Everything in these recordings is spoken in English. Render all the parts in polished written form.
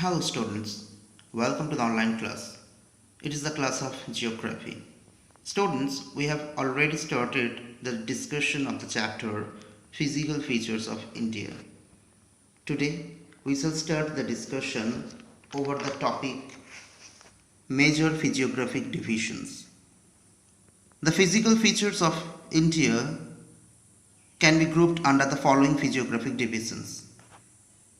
Hello students, welcome to the online class. It is the class of Geography. Students, we have already started the discussion of the chapter Physical Features of India. Today, we shall start the discussion over the topic Major Physiographic Divisions. The physical features of India can be grouped under the following physiographic divisions.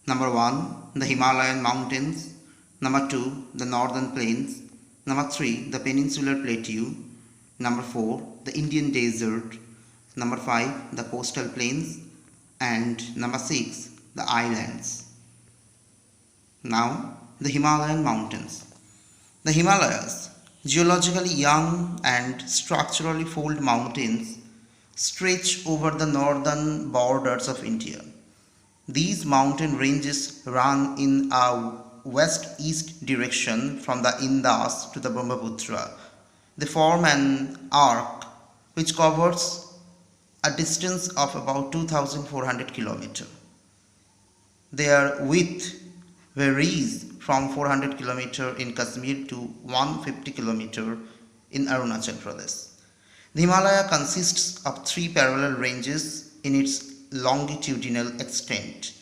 Number 1, the Himalayan mountains. Number 2, the northern plains. Number 3, the peninsular plateau. Number 4, the Indian desert. Number 5, the coastal plains. And number 6, the islands. Now, the Himalayan mountains. The Himalayas, geologically young and structurally fold mountains, stretch over the northern borders of India. These mountain ranges run in a west-east direction from the Indus to the Brahmaputra. They form an arc which covers a distance of about 2,400 km. Their width varies from 400 km in Kashmir to 150 km in Arunachal Pradesh. The Himalaya consists of 3 parallel ranges in its longitudinal extent.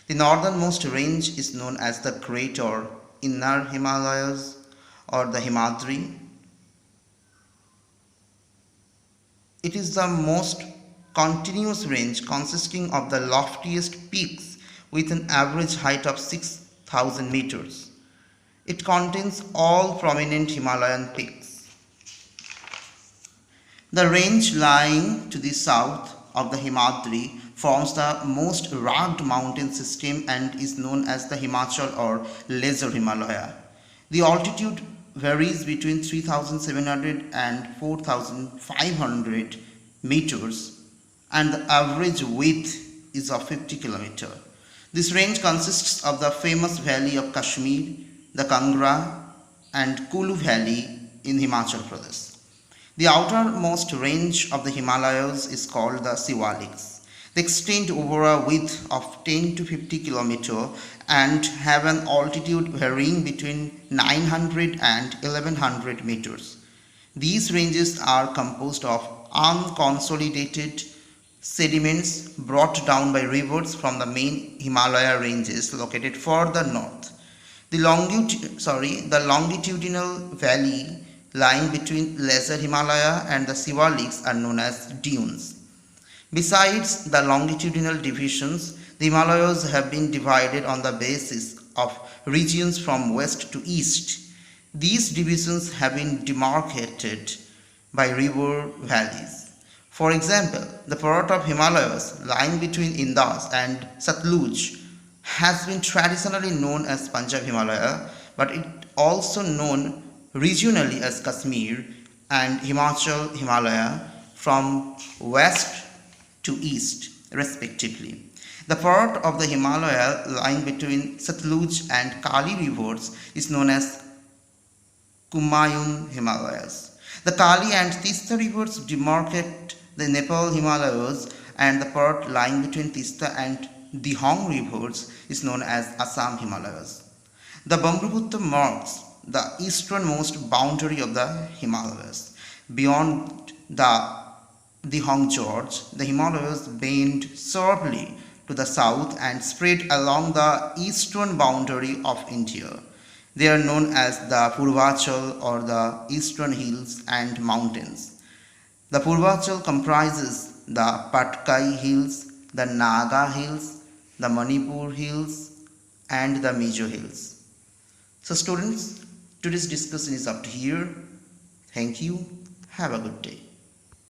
The northernmost range is known as the Great or Inner Himalayas or the Himadri. It is the most continuous range consisting of the loftiest peaks with an average height of 6,000 meters. It contains all prominent Himalayan peaks. The range lying to the south of the Himadri forms the most rugged mountain system and is known as the Himachal or Lesser Himalaya. The altitude varies between 3,700 and 4,500 meters and the average width is of 50 km. This range consists of the famous valley of Kashmir, the Kangra and Kulu valley in Himachal Pradesh. The outermost range of the Himalayas is called the Siwaliks. They extend over a width of 10 to 50 km and have an altitude varying between 900 and 1100 meters. These ranges are composed of unconsolidated sediments brought down by rivers from the main Himalaya ranges located further north. The longitudinal valley lying between Lesser Himalaya and the Siwaliks are known as dunes. Besides the longitudinal divisions, the Himalayas have been divided on the basis of regions from west to east. These divisions have been demarcated by river valleys. For example, the part of Himalayas lying between Indus and Satluj has been traditionally known as Punjab Himalaya, but it also known regionally as Kashmir and Himachal Himalaya from west to east respectively. The part of the Himalaya lying between Satluj and Kali rivers is known as Kumaun Himalayas. The Kali and Tista rivers demarcate the Nepal Himalayas and the part lying between Tista and Dihong rivers is known as Assam Himalayas. The Brahmaputra marks the easternmost boundary of the Himalayas. Beyond the Dihong Gorge, the Himalayas bend sharply to the south and spread along the eastern boundary of India. They are known as the Purvachal or the Eastern Hills and Mountains. The Purvachal comprises the Patkai Hills, the Naga Hills, the Manipur Hills and the Mizo Hills. So students, today's discussion is up to here. Thank you. Have a good day.